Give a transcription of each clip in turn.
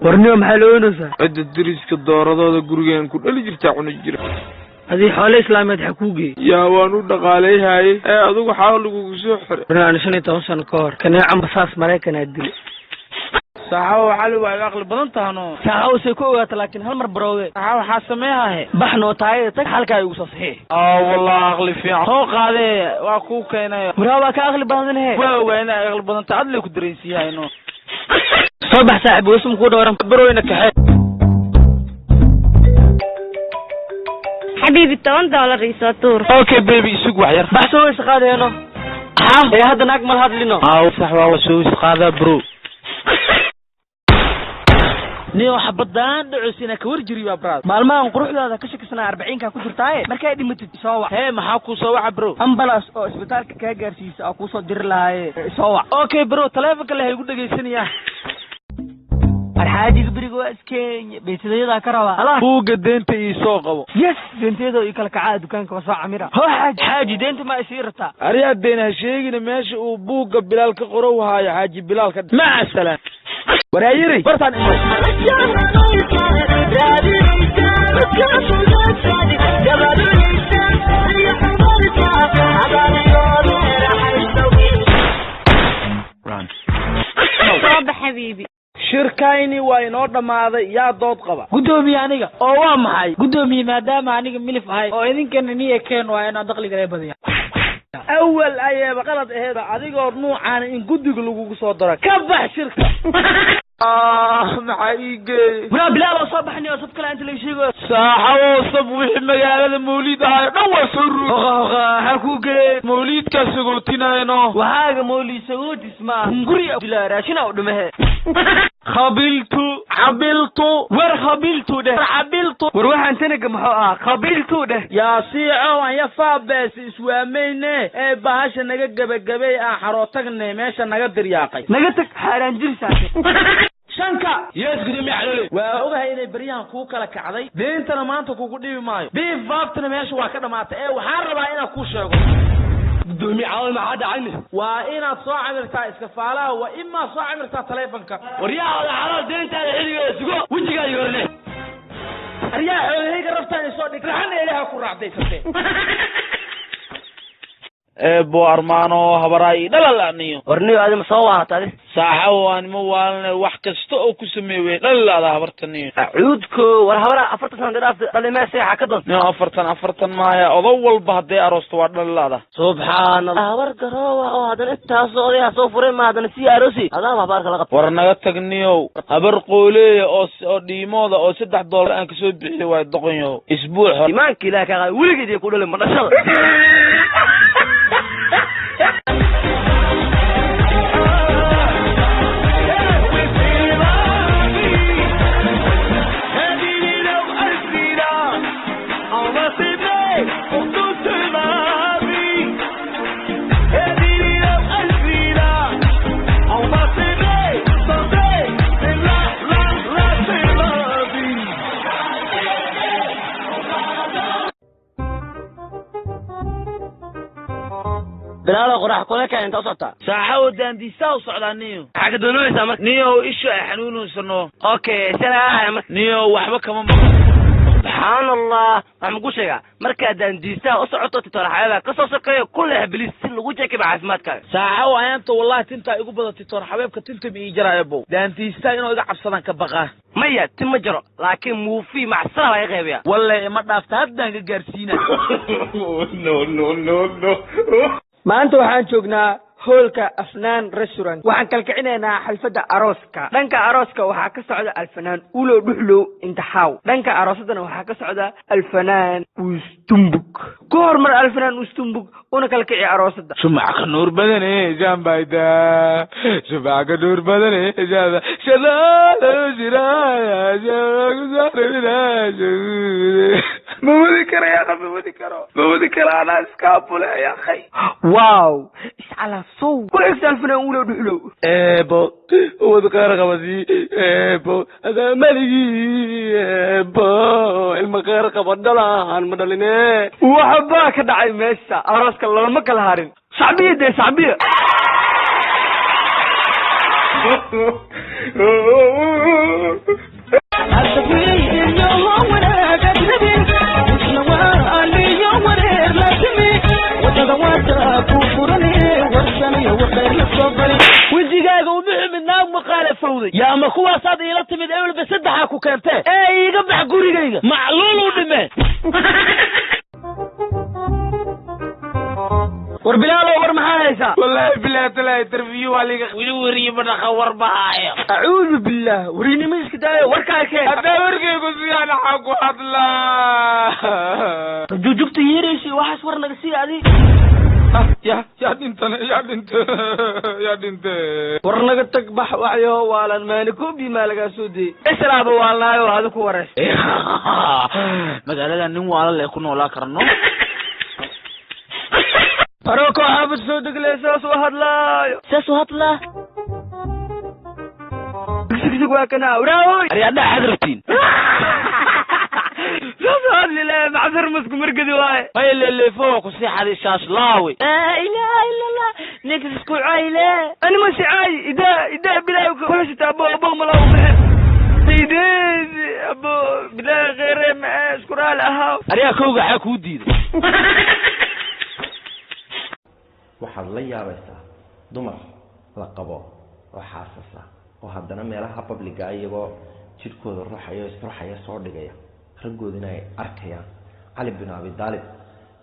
ورنيهم حلونسا عد الدريس كالدورة قريان كل اللي جرتاع ونجرة هذه حالة إسلامية حقوقي يا وانو دقالي هاي أدوك حاولوا سحر أنا شني توصل كار كان عم بصاص مريكا ندلي صحاو حلو أغلى بدنتها نو صحاو سيكوغات لكن هالمر بروي صحاو حاسميها هي بحنو تاي تك حالك يوصل صحيح والله أغلى فيها فوق هذه واكوك هنا مرحبا كأغلى بدن هي وين أغلى بدنت عدلي كدريسي هاي نو صباح صاحب واسم كودا ورم بروي نكحي حبيبي $10 يساتور. اوكي بيبي سوق وحير بحسوا استقاده هنا يا هذا ناقمل هذا لنا صح والله سوي استقاده برو نيو حبدان دعوسينا كورجري يا براد مالما قروحداada ka shakisana 40 ka ku jirtaaye markay dhimatid soo wax maxaa ku soo waxa bro ambulance oo isbitaalka ka gaarsiisa ku soo dir lahaye soo wax okay bro telefoonka la igu dhageysanaya الحاجة بريقو اسكين بيتدايدا كروا بوغا دينتا يسو قبو يس دينتيدو يكل كعاد دكانك وسو عميرا هو حاج دينتا ما يسيرتا اريا دينا شيغنا ماشي او بوغا بلال كقرو هاي حاجي بلال مع السلامه ورايري برتان صباح حبيبي shirkayni waa inoo dhamaaday yaa dood qaba gudoomiye aniga oo waa maxay gudoomiye maadaama aniga milif ahay oo idinkana niye keen waa inaan dakhliga ay badiya awal ayaba qalad aheed adigoo nuucaan in gudiga lagu soo daro ka bax shirka maxayge wala bilaal oo sabaxni oo sabkala inta la sheego saaxo sab wixii magaalada mawlid ahay dhan waa soo ruuq ha ku gale mawlidka sagootinayno waxaaga mawlid sagootis ma hunguri bila raashina u dhumahe خبلت ورخبلت ده عبلت وروح انتنك محقا خبلت ده يا سيعو يا فابس اسوامينه اي باهاش نغا غبغبي حروتغنه ميشا نغا درياقي نغتك حاران جيرساته shanka yes gudoomiye xalole waa ogahay inay bariyaan ku kala kacday deentana maanta kugu dhibi maayo bifaabtana meesha waa ka dhamaatay ee waxaan rabaa inaan ku sheego gudoomiye xalole ma hada cayni waa inaad soo camirtaa iska faalaha waa ima soo camirtaa telefonka wariyaha xalole deentaada xiliga sugo wajiga yoorne ariyaa xoolahayga rabtaan soo dhig raxan ilaaha ku raacdaysatay بو أرمانو هبراي لا نيو ورنيو هذا مصوّهات هذه ساعة وان موالنا وحكستو أو كسميوي لا هبرتني أعودكو ورهبرا أفرتن درافت قال ما سيحة كذا نيو أفرتن ما هي أضول بهدي أروستوار لا سبحان الله هبرت روا هذا التاسو يا صفر ما هذا نسي أروسي هذا ما بارك الله ورنا تغنيو أبر قولي أو ديمودا أو $6 أنك سو بخي واي دقنيو أسبوع إيمانك لا كا ولقد يقولوا لهم مرشد بلا قراح كلك انت وصلت ساعه ودان دي ساو سودانيو حاجه دونيسا marka نيو ايشو xanuunsano okay sana marka نيو waxba kama سبحان الله waxaan ku sheegaa marka daan diisa u socoto titooraxayada ka soo shaqeeyo kuleh bilis si lagu jeekay caafimaadka saaxo ayanta wallahi tinta igu badan titoor xabeebka tinta bi jaraaybo daan diisa inuu iga cabsadan ka baqa maya tima jaro laakiin muufi macsara ay qeybaya wallahi ma dhaafta haddaan ka gaarsiina no maanta waxaan joognaa hoolka afnaan restaurant waxaan kalkicinaynaa xalfada arooska dhanka arooska waxaa ka socda alfanaan ulo dhuxlo intaxaaw dhanka aroosadana waxaa ka socda alfanaan ustumbuk ku hormar alfanaan ustumbuk una kalkici aroosada shumaca nuur badane jambayda shumaca nuur badane jada shadala jiraya jagusarina مودي كرا يا أخي مودي كرا أنا اسكابولا يا أخي واو على صو كويس الفنان أولو دحلو بو هو ذكر غمزي بو هذا ملي بو المغير قبضلا عن مدلني وحباك دعي ميسا أراسك الله ما كالهارين شعبية دي شعبية وجهاga u bixi midnaa maqaalafowday yaa ma kuwaasaad iila timid ewl basaddexa ku keentee ee iga bax gurigayga macluul u dhimee war bilaalo war maxaa haysaa wallahi bilaah talaa interview waliga wili wariye badhaqa war bahaayo acuudu billah warinimo iska daayo warkaa kee haddaa warkaygu siyaan xaa ku hadlaa jujubta yeeraysi waxaas war naga sii adi يا دنت ورنك تكبح وعيو والا مالكو بما لقى سودي اسراب والله هذا كو ورش مقالة نمو على اللي يكون ولا كرنو أروكو حابد سودك لي ساسو هدلا سكسك واكنا وراوي أريادنا حذرتين صار لي لا معذر مسك مرقدي واي هاي اللي فوق وصيح هذه الشاش لاوي لا اله الا الله نكس اسكو عايله انا ماشي عاي اذا بلا كلش ابو ملاو سيدي ابو بلا غير ما اسكر لها اريا كوغا حكو ديد waxaad la yaabaysaa dumar la qabo oo xaasasa oo haddana meelaha publica iyagoo jirkooda ruuxaya soo dhigaya raggoodina ay arkayaan cali bin abi daalib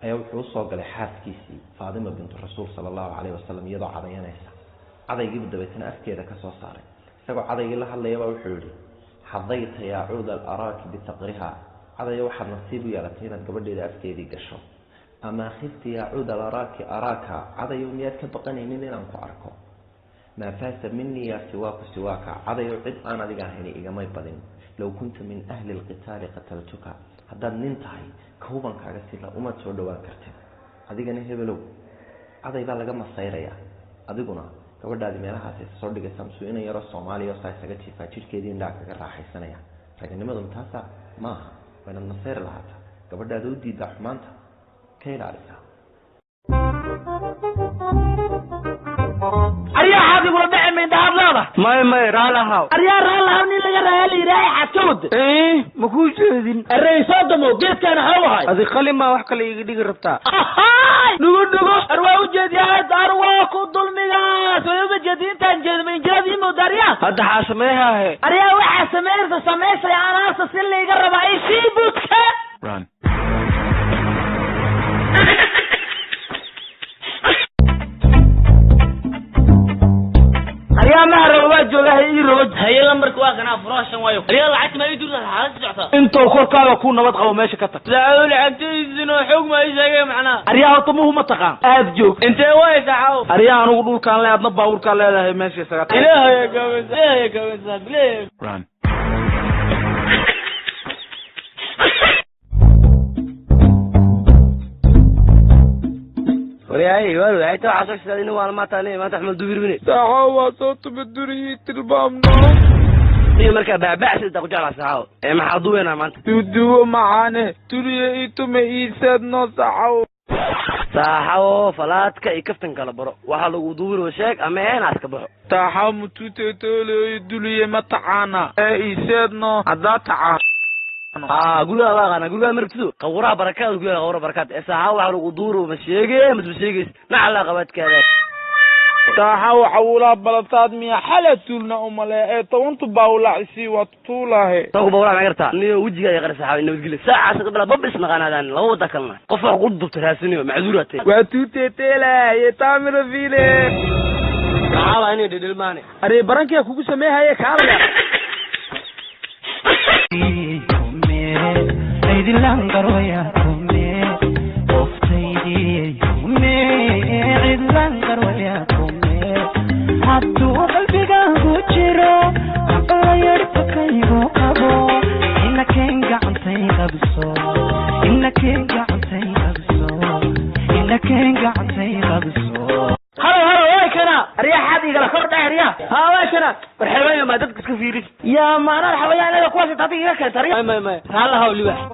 ayaa wuxuu soo galay xaaskiisii faadima bintu rasuul sallallahu alayhi wasallam iyadoo cadayanaysa cadaygii dabeetana afkeeda ka soo saaray isagoo cadaygii la hadlayaba wuxuu yidhi xadayta yaa cuud al-araaki bitaqriha cadaya waxaad nasiib u yeelatay inaad gabadheeda afkeedii gasho ama khifti yaa cuud al-araaki araaka cadayo miyaad ka baqanaynin inaan ku arko maa faasa minii yaa siwaaka cadayo cid aan adiga ahayn igamay badin لو كنت من أهل القتال قتلتك هذا ننتهي كوبا كاغا سيلا وما تسو دوان كرتين adigana hebelow aday baa laga masayraya adiguna gabadhaadi meelaha ay soo dhigay samsu inay yaro Soomaaliya oo saysaga jiifaa jirkeedii indhaha kaga raaxaysanaya raganimadu intaasa maaha wana masayr lahaata gabadhaadu u diidaa xumaanta ka ilaalisa أريا حاضي ولا بيع من دهب لا ما رالها أريا رالها من اللي جرى لي رايح حتود إيه مكوش ذين الرئيس دمو جيت كان هواي هذه خلي ما وحك اللي يجي قربتها نقول أرواح جديد أرواح كودل ميجاس ويوم جديد تنجد من جديد مدريا هذا حاسمها هي أريا وحاسمير تسميه سيانا سسل اللي يقرب أي شيء بوتها run يا مهر وجهه يرد هي لمرك واقنا فراشن وايو ريال لعت ما يدور حالس جعتا انتو كوركاga ku nabad qabo meesha ka tag saa'ul agtiisino xog ma isagay macna ariyaa tumuhu ma taqaan aad joog intee way saxaw ariyaa anigu dhulkaan leedna baawurka leedahay meesha isaga ilaahay gaabisa bilee run ورياي والله هاي تو عصر سنين وانا ما تاني ما تحمل دبير مني ساعه صوت بدري تلبامنا هي مركب بعبع سيده قجاله ساعه ما حضوينا ما انت تدو معانا تري تو ما يسدنا ساعه فلاتك اي كفتن كلا برو waxa lagu duubir oo sheeg ama inaad ka baxo taaxa mututeetole duliye ma tacaana ee iseedno hada tacaana guriga laaqana guriga markadu qawra barakaad guriga qawra barakaad saha waxa lagu duuro ma sheegay ma sheegays naxla qabadkeeda taaha waxa wala balataad miya xalatulna umale ee toontu baawla isi watulahe tagu baawla magarta niyo wajiga ay qarsaxay nabadgel saaca sabla babis naqanaadaan laba wada kalna qof wax u dubto raasiniyo macduurate waa tuuteetela ee taamir fiile taala inay dhilmaane ari barankiya kugu sameeyay kaalaya عيد لانقرو يا كومي وفتيدي يومي عيد لانقرو يا كومي حدو قلبي قاهو جيرو عقل يرفك يبوقبو إنك انقعنتي غبسو إنك انقعنتي غبسو إنك انقعنتي غبسو هلا وايكنا رياح هذه قال خرطة رياح وايكنا والحيوان ما تدك كفيرس يا ما أنا الحيوان أنا كواسي تعطيك كده رياح ما هلا هولي واحد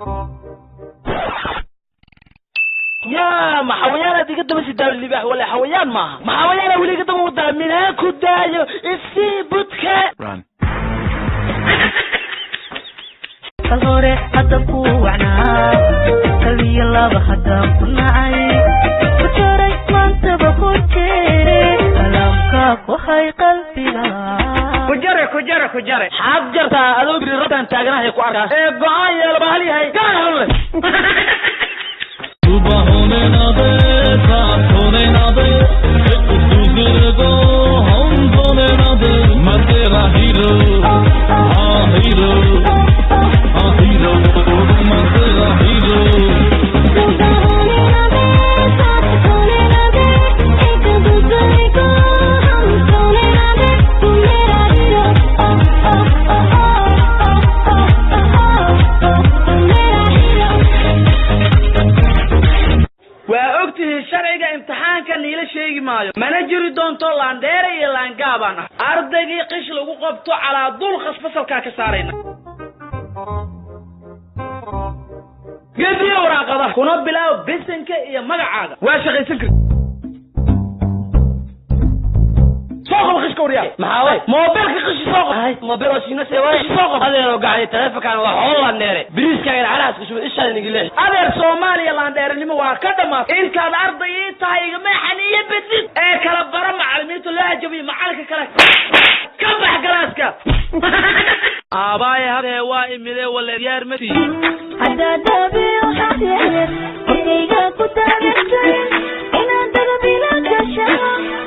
يا ما حويانا دي قدام سيدان اللباح ولا حويان معها ما حويانا ولي قدام وضع من هاكو دايو السيبوتك الهوري حدبكو وعنا قلبي الله بحدب معي وشاري ما انت بخوتي كلامك وحي قلبي كجري حاب جرتا ادو بري ربان تاغنا هي ku arkaas ee go'aan yeel bahali hay gaal सुबह होने ना दे साथ होने ना दे एक दूसरे को हम होने ना दे मैं तेरा हीरो हाँ हीरो मैं तेरा hero mana jiri doonto laandheere iyo laangaabaan ardaygii qish lagu qabto calaa dul khasfasalkaa ka saarayna gediyo waraaqada kuna bilaaw bisinka iyo magacaaga waa shaqaysan karti soo qishka wariyaa maxaa moobilka qish soo qab moobil oo siina seeway soo qab adeero gacay telefoonkan waa hool laandheere biriiska ay xalaas ku soo isha ingiliis adeer Soomaaliya laandheernimo waa ka dhamaad intaad arday tahay ma xaniye bedid ee kala bara macallimiintu la jabi macalka kala ka bax galaaska aabaay hade waa imile wala diyaar mati hada dabi waxaad qoriga ku taagtay ina dabi la gashaa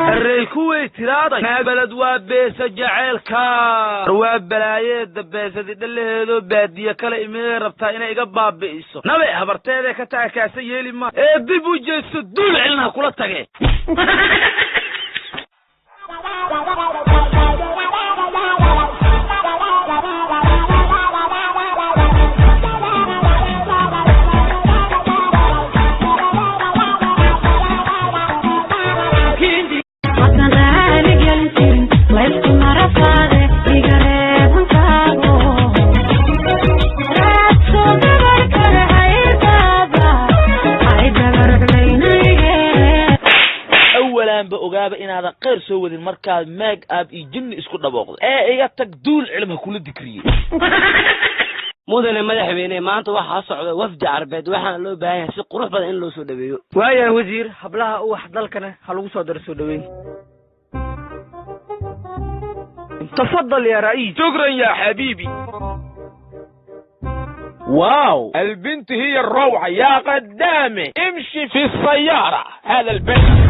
الريكوي تراد ما بلد وابيس جعلكا وابلايد بيسدي دلهدو باديه kala imee rabtaa inay iga baabi'iso nabe habarteeda ka taakaasa yeeli ma ee dib u jeeso dul cilna kula tagay inaad qeyr soo wadin markaad make up iyo jinni isku dhaboqdo ee iga tag duul cilmi kula dikriyay mudane madaxweyne maanta waxa socda wafdi arbeed waxaan loo baahan yahay si qurux badan in loo soo dhaweeyo waayahay wasiir hablaha u wax dalkana ha lagu soo darso dhaweyn تفضل يا رئيس شكرا يا حبيبي واو البنت هي الروعة يا قدامي امشي في السيارة هذا البنت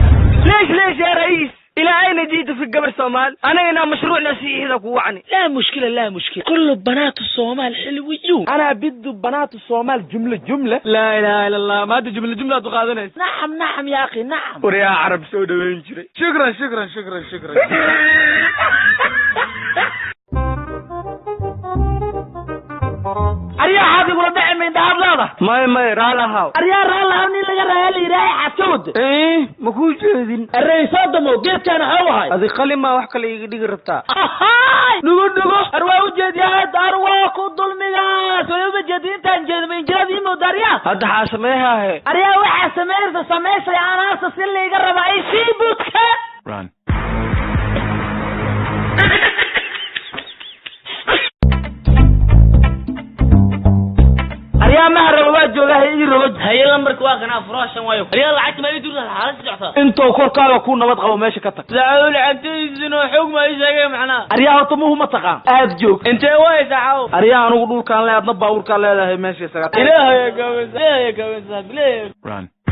ليش يا رئيس إلى أين جيت في القبر الصومال؟ أنا هنا مشروع نسيء إذا كوعني لا مشكلة كل بنات الصومال حلوين أنا بدو بنات الصومال جملة لا إله إلا الله ما دي جملة تقاذنس نعم يا أخي نعم وريا عرب سودا وينشري شكرا أريا هذه ولا دعم من دهب لاضة ما رالها أريا رالها من اللي رالي رايح حسود إيه مكوش جاهزين الرئيس صدموا قيت كان هواي هذه قلي ما وحكا لي يقدر ربطا نقول أرواح جديد أرواح كل مياه سويو بجدين تنجد من جديد مداريا هذا حاسميها هي أريا وحاسمير سميسا يا ناس اللي يقرب أي سيبوتك Run. يا مهر الواجب له يروج هي لمرك واقنا فراشا وايو يلا عاد ما يدور الحالة سجعتها انتو كوركاغا كون نبد قبو ماشي كتك زعول عبديزنو حكم اي شيء معنا اريا طموه ما تقان اد جوج انت واي ساعو اريا انو دولكان لا ادنا باوركان لا ماشي سغات الهي يا كويس بليه Run.